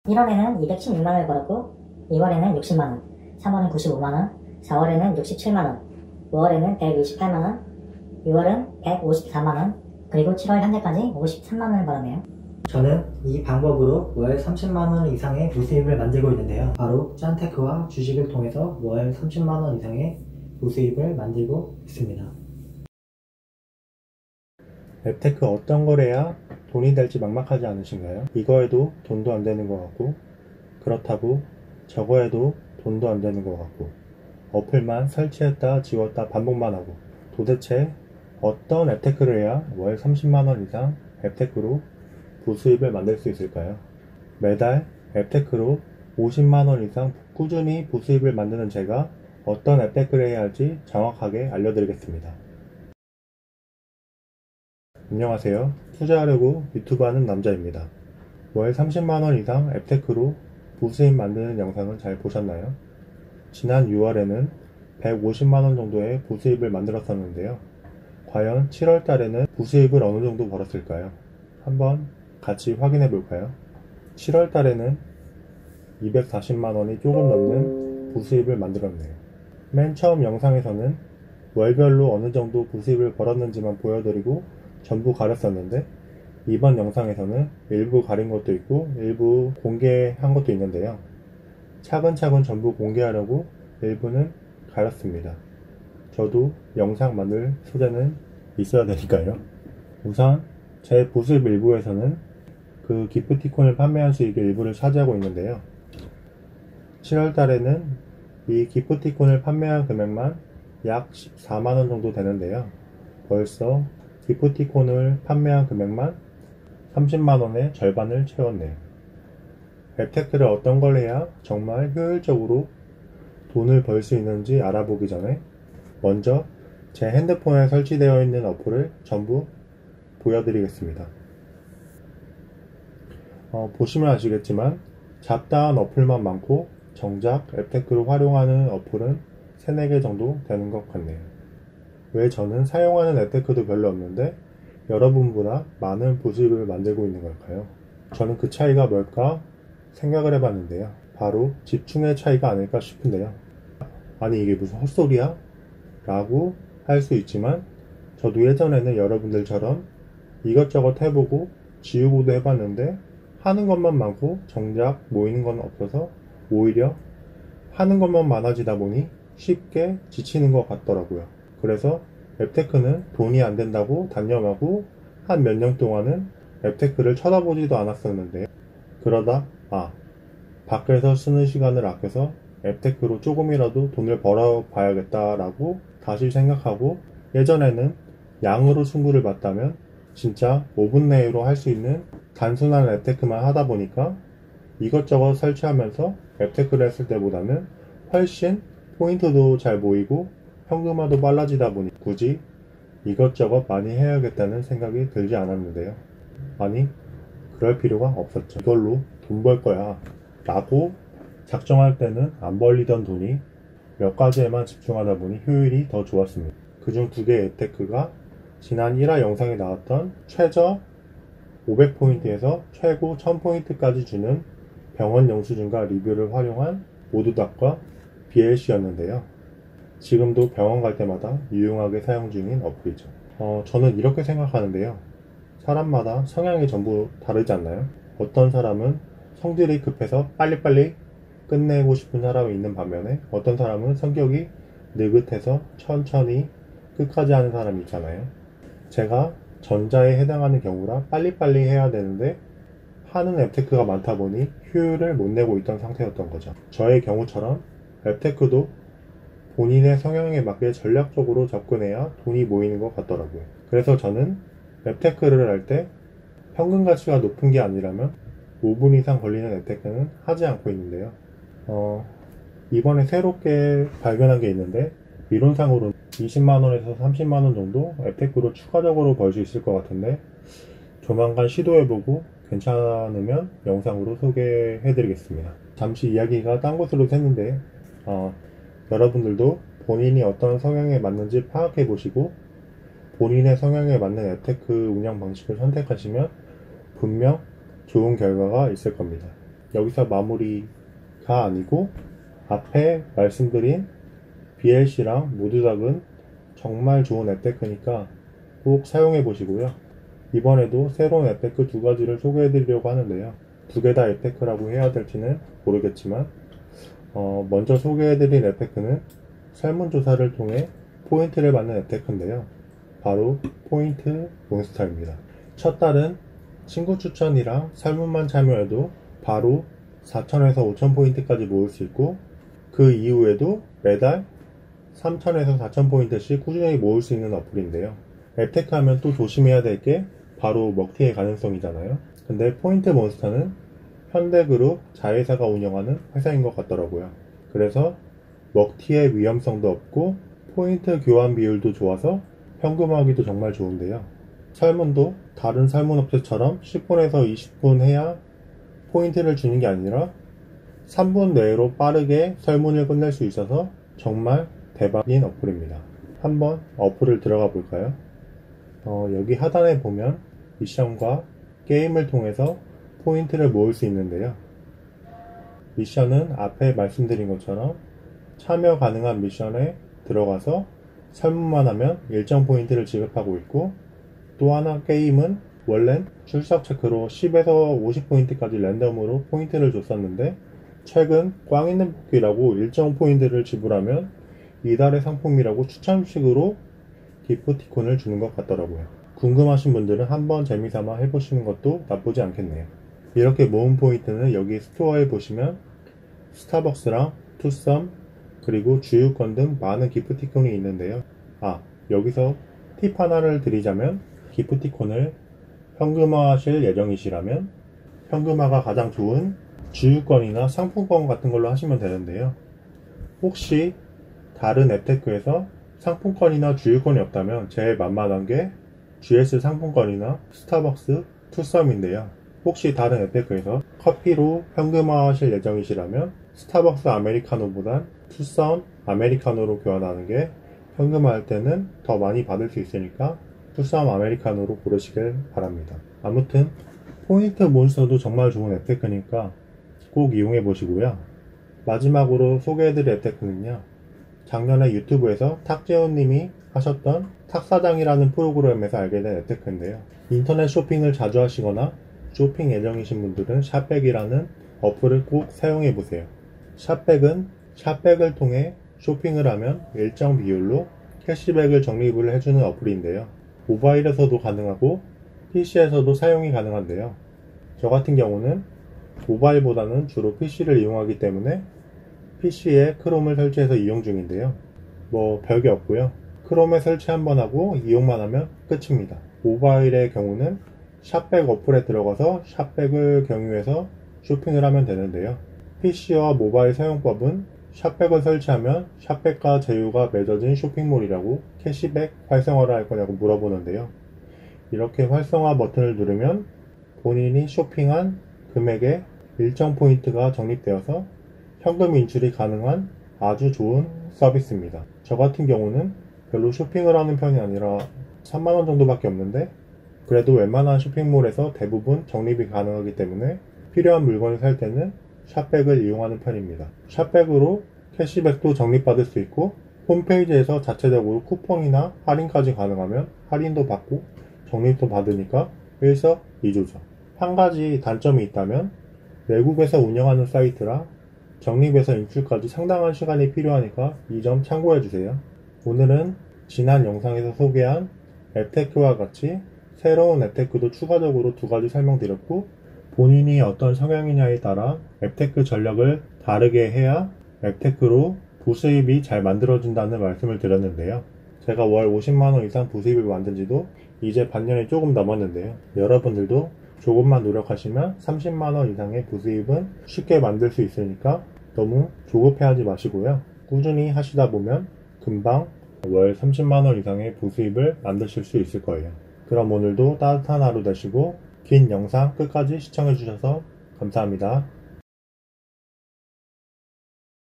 1월에는 216만원을 벌었고 2월에는 60만원, 3월은 95만원, 4월에는 67만원, 5월에는 128만원, 6월은 154만원, 그리고 7월 현재까지 53만원을 벌었네요. 저는 이 방법으로 월 30만원 이상의 부수입을 만들고 있는데요. 바로 짠테크와 주식을 통해서 월 30만원 이상의 부수입을 만들고 있습니다. 앱테크 어떤 걸 해야 돈이 될지 막막하지 않으신가요? 이거 해도 돈도 안 되는 것 같고, 그렇다고 저거 해도 돈도 안 되는 것 같고, 어플만 설치했다 지웠다 반복만 하고, 도대체 어떤 앱테크를 해야 월 30만원 이상 앱테크로 부수입을 만들 수 있을까요? 매달 앱테크로 50만원 이상 꾸준히 부수입을 만드는 제가 어떤 앱테크를 해야 할지 정확하게 알려드리겠습니다. 안녕하세요. 투자하려고 유튜브 하는 남자입니다. 월 30만원 이상 앱테크로 부수입 만드는 영상은 잘 보셨나요? 지난 6월에는 150만원 정도의 부수입을 만들었었는데요. 과연 7월 달에는 부수입을 어느 정도 벌었을까요? 한번 같이 확인해 볼까요? 7월 달에는 240만원이 조금 넘는 부수입을 만들었네요. 맨 처음 영상에서는 월별로 어느 정도 부수입을 벌었는지만 보여드리고 전부 가렸었는데, 이번 영상에서는 일부 가린 것도 있고 일부 공개한 것도 있는데요. 차근차근 전부 공개하려고 일부는 가렸습니다. 저도 영상 만들 소재는 있어야 되니까요. 우선 제 부수입 일부에서는 그 기프티콘을 판매한 수익의 일부를 차지하고 있는데요. 7월 달에는 이 기프티콘을 판매한 금액만 약 14만원 정도 되는데요. 벌써 기프티콘을 판매한 금액만 30만원의 절반을 채웠네요. 앱테크를 어떤 걸 해야 정말 효율적으로 돈을 벌 수 있는지 알아보기 전에 먼저 제 핸드폰에 설치되어 있는 어플을 전부 보여드리겠습니다. 보시면 아시겠지만 잡다한 어플만 많고 정작 앱테크를 활용하는 어플은 3, 4개 정도 되는 것 같네요. 왜 저는 사용하는 앱테크도 별로 없는데 여러분보다 많은 부수입을 만들고 있는 걸까요? 저는 그 차이가 뭘까 생각을 해봤는데요. 바로 집중의 차이가 아닐까 싶은데요. 아니 이게 무슨 헛소리야? 라고 할 수 있지만 저도 예전에는 여러분들처럼 이것저것 해보고 지우고도 해봤는데 하는 것만 많고 정작 모이는 건 없어서 오히려 하는 것만 많아지다 보니 쉽게 지치는 것 같더라고요. 그래서 앱테크는 돈이 안 된다고 단념하고 한 몇 년 동안은 앱테크를 쳐다보지도 않았었는데요. 그러다 밖에서 쓰는 시간을 아껴서 앱테크로 조금이라도 돈을 벌어 봐야겠다라고 다시 생각하고, 예전에는 양으로 승부를 봤다면 진짜 5분 내로 할 수 있는 단순한 앱테크만 하다 보니까 이것저것 설치하면서 앱테크를 했을 때보다는 훨씬 포인트도 잘 모이고 현금화도 빨라지다 보니 굳이 이것저것 많이 해야겠다는 생각이 들지 않았는데요. 아니 그럴 필요가 없었죠. 이걸로 돈 벌 거야 라고 작정할 때는 안 벌리던 돈이 몇 가지에만 집중하다 보니 효율이 더 좋았습니다. 그중 2개의 앱테크가 지난 1화 영상에 나왔던 최저 500포인트에서 최고 1000포인트까지 주는 병원 영수증과 리뷰를 활용한 모두닥과 BLC였는데요. 지금도 병원 갈 때마다 유용하게 사용 중인 어플이죠. 저는 이렇게 생각하는데요. 사람마다 성향이 전부 다르지 않나요? 어떤 사람은 성질이 급해서 빨리빨리 끝내고 싶은 사람이 있는 반면에 어떤 사람은 성격이 느긋해서 천천히 끝까지 하는 사람이 있잖아요. 제가 전자에 해당하는 경우라 빨리빨리 해야 되는데 하는 앱테크가 많다 보니 효율을 못 내고 있던 상태였던 거죠. 저의 경우처럼 앱테크도 본인의 성향에 맞게 전략적으로 접근해야 돈이 모이는 것 같더라고요. 그래서 저는 앱테크를 할 때 평균 가치가 높은 게 아니라면 5분 이상 걸리는 앱테크는 하지 않고 있는데요. 이번에 새롭게 발견한 게 있는데, 이론상으로는 20만원에서 30만원 정도 앱테크로 추가적으로 벌 수 있을 것 같은데, 조만간 시도해보고 괜찮으면 영상으로 소개해드리겠습니다. 잠시 이야기가 딴 곳으로 샜는데 여러분들도 본인이 어떤 성향에 맞는지 파악해보시고 본인의 성향에 맞는 앱테크 운영 방식을 선택하시면 분명 좋은 결과가 있을 겁니다. 여기서 마무리가 아니고 앞에 말씀드린 BLC랑 모두닥은 정말 좋은 앱테크니까 꼭 사용해 보시고요. 이번에도 새로운 앱테크 두 가지를 소개해 드리려고 하는데요. 두 개 다 앱테크라고 해야 될지는 모르겠지만 먼저 소개해 드린 앱테크는 설문조사를 통해 포인트를 받는 앱테크인데요. 바로 포인트 몬스터입니다. 첫 달은 친구 추천이랑 설문만 참여해도 바로 4,000에서 5,000포인트까지 모을 수 있고, 그 이후에도 매달 3,000에서 4,000포인트씩 꾸준히 모을 수 있는 어플인데요. 앱테크 하면 또 조심해야 될 게 바로 먹튀의 가능성이잖아요. 근데 포인트 몬스터는 현대그룹 자회사가 운영하는 회사인 것 같더라고요. 그래서 먹튀의 위험성도 없고 포인트 교환 비율도 좋아서 현금화하기도 정말 좋은데요. 설문도 다른 설문업체처럼 10분에서 20분 해야 포인트를 주는 게 아니라 3분 내로 빠르게 설문을 끝낼 수 있어서 정말 대박인 어플입니다. 한번 어플을 들어가 볼까요? 여기 하단에 보면 미션과 게임을 통해서 포인트를 모을 수 있는데요. 미션은 앞에 말씀드린 것처럼 참여 가능한 미션에 들어가서 설문만 하면 일정 포인트를 지급하고 있고, 또 하나 게임은 원래는 출석 체크로 10에서 50포인트까지 랜덤으로 포인트를 줬었는데, 최근 꽝 있는 뽑기라고 일정 포인트를 지불하면 이달의 상품이라고 추첨식으로 기프티콘을 주는 것 같더라고요. 궁금하신 분들은 한번 재미삼아 해보시는 것도 나쁘지 않겠네요. 이렇게 모은 포인트는 여기 스토어에 보시면 스타벅스랑 투썸 그리고 주유권 등 많은 기프티콘이 있는데요. 여기서 팁 하나를 드리자면, 기프티콘을 현금화 하실 예정이시라면 현금화가 가장 좋은 주유권이나 상품권 같은 걸로 하시면 되는데요. 혹시 다른 앱테크에서 상품권이나 주유권이 없다면 제일 만만한 게 GS 상품권이나 스타벅스, 투썸인데요. 혹시 다른 앱테크에서 커피로 현금화 하실 예정이시라면 스타벅스 아메리카노보단 투썸 아메리카노로 교환하는 게 현금화 할 때는 더 많이 받을 수 있으니까 투썸 아메리카노로 고르시길 바랍니다. 아무튼 포인트 몬스터도 정말 좋은 앱테크니까 꼭 이용해 보시고요. 마지막으로 소개해드릴 앱테크는요, 작년에 유튜브에서 탁재훈님이 하셨던 탁사장이라는 프로그램에서 알게 된 앱테크인데요. 인터넷 쇼핑을 자주 하시거나 쇼핑 예정이신 분들은 샵백이라는 어플을 꼭 사용해 보세요. 샵백은 샵백을 통해 쇼핑을 하면 일정 비율로 캐시백을 적립을 해주는 어플인데요. 모바일에서도 가능하고 PC에서도 사용이 가능한데요. 저 같은 경우는 모바일보다는 주로 PC를 이용하기 때문에 PC에 크롬을 설치해서 이용 중인데요. 별게 없고요. 크롬에 설치 한번 하고 이용만 하면 끝입니다. 모바일의 경우는 샵백 어플에 들어가서 샵백을 경유해서 쇼핑을 하면 되는데요. PC와 모바일 사용법은 샵백을 설치하면 샵백과 제휴가 맺어진 쇼핑몰이라고 캐시백 활성화를 할 거냐고 물어보는데요. 이렇게 활성화 버튼을 누르면 본인이 쇼핑한 금액에 일정 포인트가 적립되어서 현금 인출이 가능한 아주 좋은 서비스입니다. 저 같은 경우는 별로 쇼핑을 하는 편이 아니라 3만원 정도밖에 없는데, 그래도 웬만한 쇼핑몰에서 대부분 적립이 가능하기 때문에 필요한 물건을 살 때는 샵백을 이용하는 편입니다. 샵백으로 캐시백도 적립받을 수 있고, 홈페이지에서 자체적으로 쿠폰이나 할인까지 가능하면 할인도 받고 적립도 받으니까 일석이조죠. 한 가지 단점이 있다면 외국에서 운영하는 사이트라 적립에서 인출까지 상당한 시간이 필요하니까 이 점 참고해주세요. 오늘은 지난 영상에서 소개한 앱테크와 같이 새로운 앱테크도 추가적으로 두 가지 설명드렸고, 본인이 어떤 성향이냐에 따라 앱테크 전략을 다르게 해야 앱테크로 부수입이 잘 만들어진다는 말씀을 드렸는데요. 제가 월 50만원 이상 부수입을 만든 지도 이제 반년이 조금 넘었는데요. 여러분들도 조금만 노력하시면 30만원 이상의 부수입은 쉽게 만들 수 있으니까 너무 조급해하지 마시고요. 꾸준히 하시다 보면 금방 월 30만원 이상의 부수입을 만드실 수 있을 거예요. 그럼 오늘도 따뜻한 하루 되시고 긴 영상 끝까지 시청해주셔서 감사합니다.